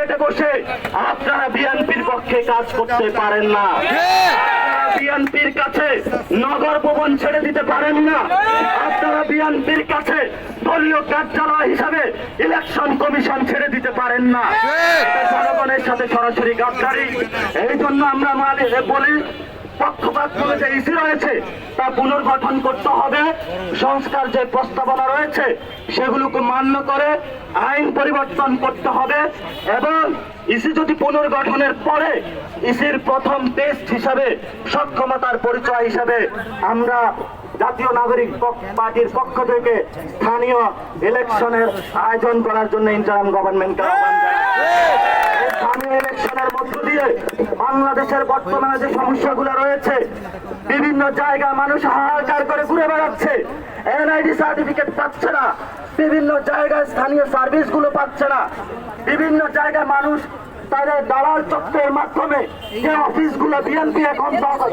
ক্যাবিনেটে বসে আপনারা বিএনপির পক্ষে কাজ করতে পারেন না, বিএনপির কাছে নগর ভবন ছেড়ে দিতে পারেন না, আপনারা বিএনপির কাছে দলীয় কার্যালয় হিসাবে ইলেকশন কমিশন ছেড়ে দিতে পারেন না। জনগণের সাথে সরাসরি গাদ্দারি। এই জন্য আমরা বলি পক্ষপাত যে ইস্যু রয়েছে তা পুনর্গঠন করতে হবে। সংস্কার যে প্রস্তাবনা রয়েছে সেগুলোকে মান্য করে আইন পরিবর্তন করতে হবে এবং ইসি যদি পুনর্গঠনের পরে ইসির প্রথম টেস্ট হিসাবে সক্ষমতার পরিচয় হিসাবে আমরা জাতীয় নাগরিক পার্টির পক্ষ থেকে স্থানীয় ইলেকশনের আয়োজন করার জন্য ইন্টারিম গভর্নমেন্টকে আহ্বান জানাচ্ছি। স্থানীয় ইলেকশনের মধ্য দিয়ে বাংলাদেশের বর্তমানে যে সমস্যাগুলো রয়েছে, বিভিন্ন জায়গায় মানুষ হাহাকার করে ঘুরে বেড়াচ্ছে, এনআইডি সার্টিফিকেট পাচ্ছে না, বিভিন্ন জায়গায় স্থানীয় সার্ভিসগুলো পাচ্ছে না, বিভিন্ন জায়গায় মানুষ তাদের দালাল চক্রের মাধ্যমে যে অফিসগুলো বিএনপি এখন দখল